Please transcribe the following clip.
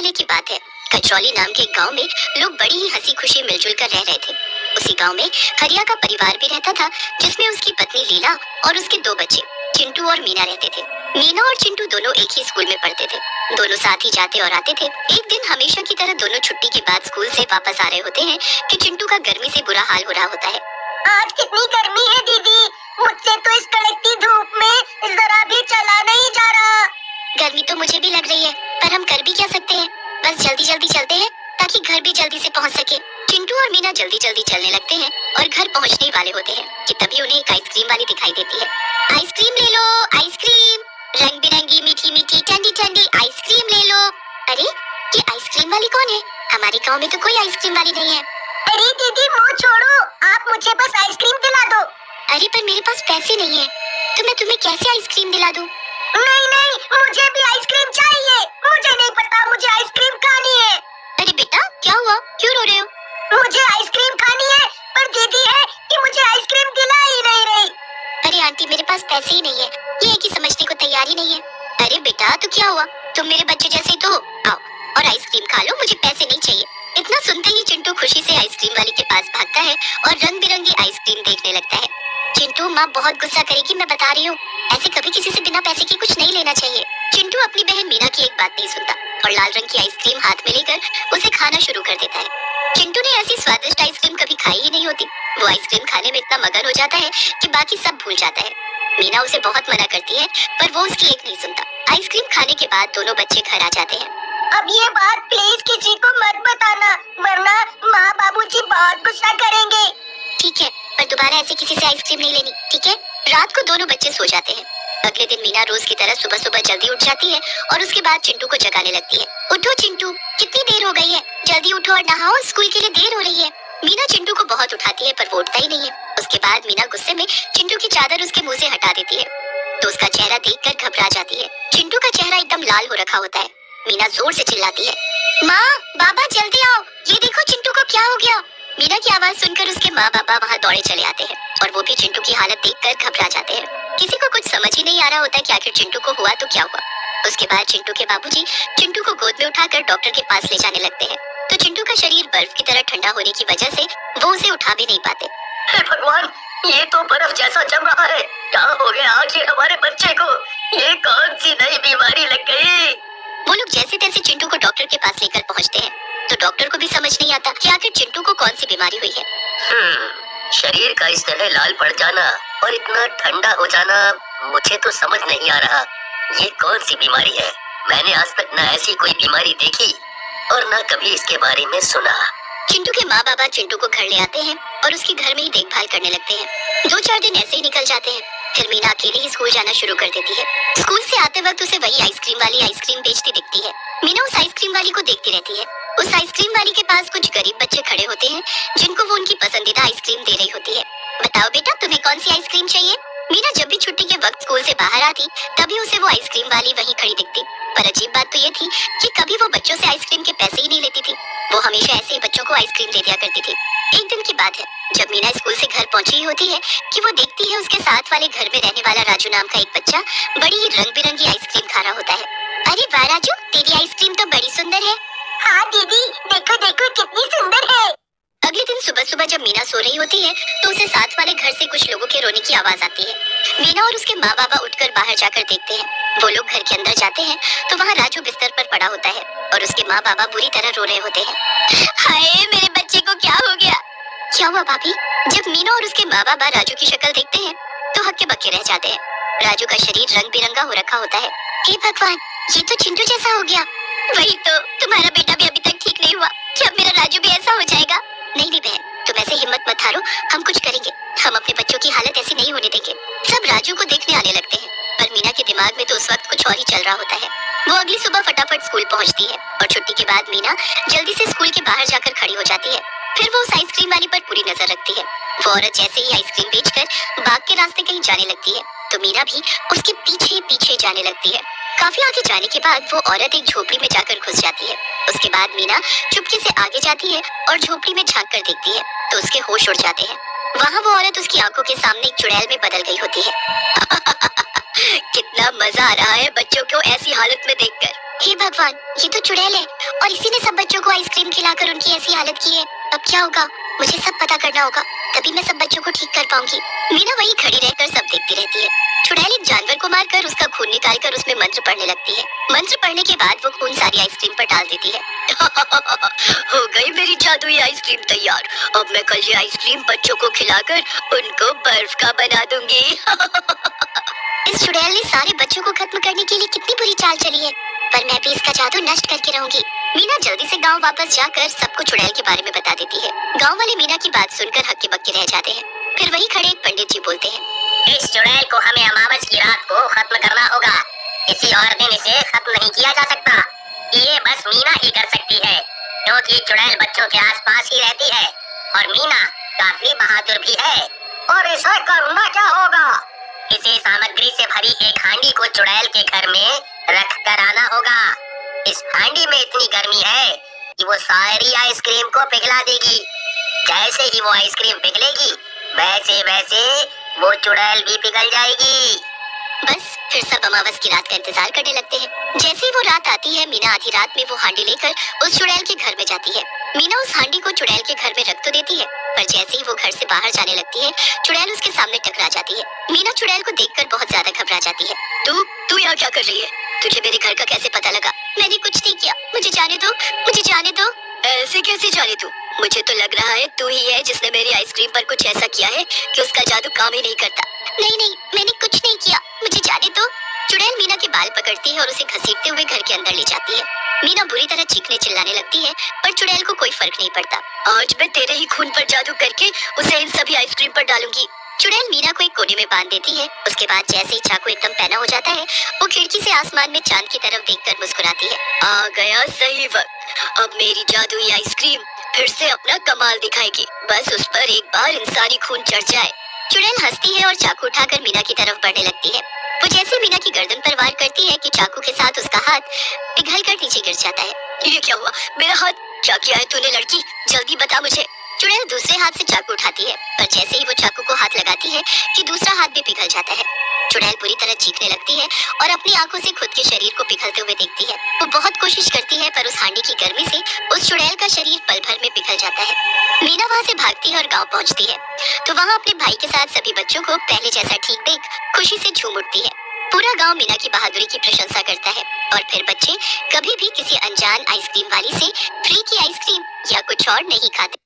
पहले की बात है। कचरौली नाम के गांव में लोग बड़ी ही हंसी खुशी मिलजुल कर रह रहे थे। उसी गांव में हरिया का परिवार भी रहता था, जिसमें उसकी पत्नी लीला और उसके दो बच्चे चिंटू और मीना रहते थे। मीना और चिंटू दोनों एक ही स्कूल में पढ़ते थे। दोनों साथ ही जाते और आते थे। एक दिन हमेशा की तरह दोनों छुट्टी के बाद स्कूल से वापस आ रहे होते हैं कि चिंटू का गर्मी से बुरा हाल हो रहा होता है। आज कितनी गर्मी है दीदी, मुझसे तो इस कड़कती धूप में जरा भी चला नहीं जा रहा। गर्मी तो मुझे भी लग रही है, पर हम कर भी क्या सकते हैं। बस जल्दी जल्दी चलते हैं ताकि घर भी जल्दी से पहुंच सके। चिंटू और मीना जल्दी जल्दी चलने लगते हैं और घर पहुंचने वाले होते हैं कि तभी उन्हें एक आइसक्रीम वाली दिखाई देती है। आइसक्रीम ले लो, आइसक्रीम, रंग बिरंगी मीठी मीठी ठंडी ठंडी आइसक्रीम ले लो। अरे ये आइसक्रीम वाली कौन है? हमारे गाँव में तो कोई आइसक्रीम वाली नहीं है। अरे दीदी मुँह छोड़ो, आप मुझे बस आइसक्रीम दिला दो। अरे पर मेरे पास पैसे नहीं है, तो मैं तुम्हें कैसे आइसक्रीम दिला दूं? नहीं नहीं, मुझे भी आइसक्रीम चाहिए। मुझे नहीं पता, मुझे आइसक्रीम खानी है। अरे बेटा क्या हुआ, क्यों रो रहे हो? मुझे आइसक्रीम खानी है, पर दीदी है कि मुझे आइसक्रीम दिला ही नहीं रही। अरे आंटी मेरे पास पैसे ही नहीं है, ये है कि समझने को तैयार ही नहीं है। अरे बेटा तो क्या हुआ, तुम मेरे बच्चे जैसे तो हो। आओ और आइसक्रीम खा लो, मुझे पैसे नहीं चाहिए। इतना सुनते ही चिंटू खुशी से आइसक्रीम वाली के पास भागता है और रंग बिरंगी आइसक्रीम देखने लगता है। चिंटू माँ बहुत गुस्सा करेगी, मैं बता रही हूँ। ऐसे कभी किसी से बिना पैसे के कुछ नहीं लेना चाहिए। चिंटू अपनी बहन मीना की एक बात नहीं सुनता और लाल रंग की आइसक्रीम हाथ में लेकर उसे खाना शुरू कर देता है। चिंटू ने ऐसी स्वादिष्ट आइसक्रीम कभी खाई ही नहीं होती। वो आइसक्रीम खाने में इतना मगन हो जाता है कि बाकी सब भूल जाता है। मीना उसे बहुत मना करती है, पर वो उसकी एक नहीं सुनता। आइसक्रीम खाने के बाद दोनों बच्चे घर आ जाते हैं। अब ये बात प्लीज किसी को मत बताना, वरना माँ बाबूजी बहुत गुस्सा करेंगे। ठीक है, पर दोबारा ऐसे किसी से आइसक्रीम नहीं लेनी, ठीक है? रात को दोनों बच्चे सो जाते हैं। अगले दिन मीना रोज की तरह सुबह सुबह जल्दी उठ जाती है और उसके बाद चिंटू को जगाने लगती है। उठो चिंटू, कितनी देर हो गई है, जल्दी उठो और नहाओ, स्कूल के लिए देर हो रही है। मीना चिंटू को बहुत उठाती है, पर वो उठता ही नहीं है। उसके बाद मीना गुस्से में चिंटू की चादर उसके मुंह से हटा देती है, तो उसका चेहरा देखकर घबरा जाती है। चिंटू का चेहरा एकदम लाल हो रखा होता है। मीना जोर से चिल्लाती है, माँ बाबा जल्दी आओ, ये देखो चिंटू को क्या हो गया। मीना की आवाज सुनकर उसके माँ बाबा वहाँ दौड़े चले आते हैं और वो भी चिंटू की हालत देखकर घबरा जाते हैं। किसी को कुछ समझ ही नहीं आ रहा होता कि आखिर चिंटू को हुआ तो क्या हुआ। उसके बाद चिंटू के बाबूजी चिंटू को गोद में उठाकर डॉक्टर के पास ले जाने लगते हैं, तो चिंटू का शरीर बर्फ की तरह ठंडा होने की वजह से वो उसे उठा भी नहीं पाते। हे भगवान, ये तो बर्फ जैसा जम रहा है। क्या हो गया आखिर हमारे बच्चे को? ये कौन सी नई बीमारी लग गई? वो लोग जैसे तैसे चिंटू को डॉक्टर के पास लेकर पहुंचते हैं, तो डॉक्टर को भी समझ नहीं आता कि आखिर चिंटू को कौन सी बीमारी हुई है। शरीर का इस तरह लाल पड़ जाना और इतना ठंडा हो जाना मुझे तो समझ नहीं आ रहा। ये कौन सी बीमारी है? मैंने आज तक न ऐसी कोई बीमारी देखी और न कभी इसके बारे में सुना। चिंटू के माँ बाबा चिंटू को घर ले आते हैं और उसकी घर में ही देखभाल करने लगते हैं। 2-4 दिन ऐसे ही निकल जाते हैं। फिर मीना अकेले ही स्कूल जाना शुरू कर देती है। स्कूल से आते वक्त उसे वही आइसक्रीम वाली आइसक्रीम बेचती दिखती है। मीना उस आइसक्रीम वाली को देखती रहती है। उस आइसक्रीम वाली के पास कुछ गरीब बच्चे खड़े होते हैं, जिनको वो उनकी पसंदीदा आइसक्रीम दे रही होती है। बताओ बेटा तुम्हें कौन सी आइसक्रीम चाहिए? मीना जब भी छुट्टी के वक्त स्कूल से बाहर आती, तभी उसे वो आइसक्रीम वाली वहीं खड़ी दिखती। पर अजीब बात तो ये थी कि कभी वो बच्चों से आइसक्रीम के पैसे ही नहीं लेती थी। वो हमेशा ऐसे ही बच्चों को आइसक्रीम दे दिया करती थी। एक दिन की बात है, जब मीना स्कूल से घर पहुंची होती है कि वो देखती है उसके साथ वाले घर में रहने वाला राजू नाम का एक बच्चा बड़ी ही रंग बिरंगी आइसक्रीम खा रहा होता है। अरे वाह राजू, तेरी आइसक्रीम तो बड़ी सुंदर है। हाँ दीदी, देखो देखो कितनी सुंदर है। अगले दिन सुबह सुबह जब मीना सो रही होती है, तो उसे साथ वाले घर से कुछ लोगों के रोने की आवाज आती है। मीना और उसके माँ बाबा उठकर बाहर जाकर देखते हैं। वो लोग घर के अंदर जाते हैं तो वहाँ राजू बिस्तर पर पड़ा होता है और उसके माँ बाबा बुरी तरह रो रहे होते हैं। हाय मेरे बच्चे को क्या हो गया? क्या हुआ भाभी? जब मीना और उसके माँ बाबा राजू की शक्ल देखते हैं तो हक्के बक्के रह जाते हैं। राजू का शरीर रंग बिरंगा हो रखा होता है। हे भगवान, ये तो चिंटू जैसा हो गया। वही तो, तुम्हारा बेटा भी अभी तक ठीक नहीं हुआ, क्या मेरा राजू भी ऐसा हो जाएगा? नहीं नहीं बहन, तुम ऐसे हिम्मत मत हारो, हम कुछ करेंगे। हम अपने बच्चों की हालत ऐसी नहीं होने देंगे। सब राजू को देखने आने लगते हैं, पर मीना के दिमाग में तो उस वक्त कुछ और ही चल रहा होता है। वो अगली सुबह फटाफट स्कूल पहुंचती है और छुट्टी के बाद मीना जल्दी से स्कूल के बाहर जाकर खड़ी हो जाती है। फिर वो उस आइसक्रीम वाली पर पूरी नजर रखती है। वो औरत जैसे ही आइसक्रीम बेचकर बाग के रास्ते कहीं जाने लगती है, तो मीना भी उसके पीछे पीछे जाने लगती है। काफी आगे जाने के बाद वो औरत एक झोपड़ी में जाकर घुस जाती है। उसके बाद मीना चुपके से आगे जाती है और झोपड़ी में झांक कर देखती है, तो उसके होश उड़ जाते हैं। वहाँ वो औरत उसकी आंखों के सामने एक चुड़ैल में बदल गई होती है। कितना मजा आ रहा है बच्चों को ऐसी हालत में देखकर। हे भगवान, ये तो चुड़ैल है और इसी ने सब बच्चों को आइसक्रीम खिलाकर उनकी ऐसी हालत की है। अब क्या होगा, मुझे सब पता करना होगा, तभी मैं सब बच्चों को ठीक कर पाऊंगी। मीना वहीं खड़ी रहकर सब देखती रहती है। चुड़ैल एक जानवर को मारकर उसका खून निकालकर उसमें मंत्र पढ़ने लगती है। मंत्र पढ़ने के बाद वो खून सारी आइसक्रीम पर डाल देती है। हो गई मेरी जादुई आइसक्रीम तैयार। अब मैं कल ये आइसक्रीम बच्चों को खिलाकर उनको बर्फ का बना दूंगी। इस चुड़ैल ने सारे बच्चों को खत्म करने के लिए कितनी बुरी चाल चली है, पर मैं भी इसका जादू नष्ट करके रहूंगी। मीना जल्दी से गांव वापस जाकर सबको चुड़ैल के बारे में बता देती है। गांव वाले मीना की बात सुनकर हक्के बक्के रह जाते हैं। फिर वहीं खड़े एक पंडित जी बोलते हैं, इस चुड़ैल को हमें अमावस की रात को खत्म करना होगा। किसी और दिन इसे खत्म नहीं किया जा सकता। ये बस मीना ही कर सकती है, क्योंकि चुड़ैल बच्चों के आसपास ही रहती है और मीना काफी बहादुर भी है। और इसे करना क्या होगा? इसे सामग्री से भरी एक हांडी को चुड़ैल के घर में रख कर आना होगा। इस हांडी में इतनी गर्मी है कि वो सारी आइसक्रीम को पिघला देगी। जैसे ही वो आइसक्रीम पिघलेगी, वैसे वैसे वो चुड़ैल भी पिघल जाएगी। बस फिर सब अमावस की रात का इंतजार करने लगते हैं। जैसे ही वो रात आती है, मीना आधी रात में वो हांडी लेकर उस चुड़ैल के घर में जाती है। मीना उस हांडी को चुड़ैल के घर में रख तो देती है, पर जैसे ही वो घर से बाहर जाने लगती है, चुड़ैल उसके सामने टकरा जाती है। मीना चुड़ैल को देखकर बहुत ज्यादा घबरा जाती है। तू यहाँ क्या कर रही है? तुझे मेरे घर का कैसे पता लगा? मैंने कुछ नहीं किया, मुझे जाने दो, मुझे जाने दो। ऐसे कैसे जाने दूं? मुझे तो लग रहा है तू ही है जिसने मेरी आइसक्रीम पर कुछ ऐसा किया है कि उसका जादू काम ही नहीं करता। नहीं, मैंने कुछ नहीं किया, मुझे जाने दो। चुड़ैल मीना के बाल पकड़ती है और उसे घसीटते हुए घर के अंदर ले जाती है। मीना बुरी तरह चीखने चिल्लाने लगती है, पर चुड़ैल को कोई फर्क नहीं पड़ता। आज मैं तेरे ही खून पर जादू करके उसे इन सभी आइसक्रीम पर डालूंगी। चुड़ैल मीना को एक कोने में बांध देती है। उसके बाद जैसे ही चाकू एकदम पैना हो जाता है, वो खिड़की से आसमान में चांद की तरफ देखकर मुस्कुराती है। आ गया सही वक्त, अब मेरी जादुई आइसक्रीम फिर से अपना कमाल दिखाएगी। बस उस पर एक बार इंसानी खून चढ़ जाए। चुड़ैल हंसती है और चाकू उठाकर मीना की तरफ बढ़ने लगती है। वो जैसे मीना की गर्दन पर वार करती है कि चाकू के साथ उसका हाथ पिघलकर नीचे गिर जाता है। ये क्या हुआ? मेरा हाथ क्या किया है तूने लड़की? जल्दी बता मुझे। चुड़ैल दूसरे हाथ से चाकू उठाती है, पर जैसे ही वो चाकू को हाथ लगाती है कि दूसरा हाथ भी पिघल जाता है। चुड़ैल बुरी तरह चीखने लगती है और अपनी आंखों से खुद के शरीर को पिघलते हुए देखती है। वो बहुत कोशिश करती है, पर उस हांडी की गर्मी से उस चुड़ैल का शरीर पल भर में पिघल जाता है। मीना वहाँ से भागती है और गांव पहुँचती है, तो वहाँ अपने भाई के साथ सभी बच्चों को पहले जैसा ठीक देख खुशी से झूम उठती है। पूरा गांव मीना की बहादुरी की प्रशंसा करता है और फिर बच्चे कभी भी किसी अनजान आइसक्रीम वाली से फ्री की आइसक्रीम या कुछ और नहीं खाते।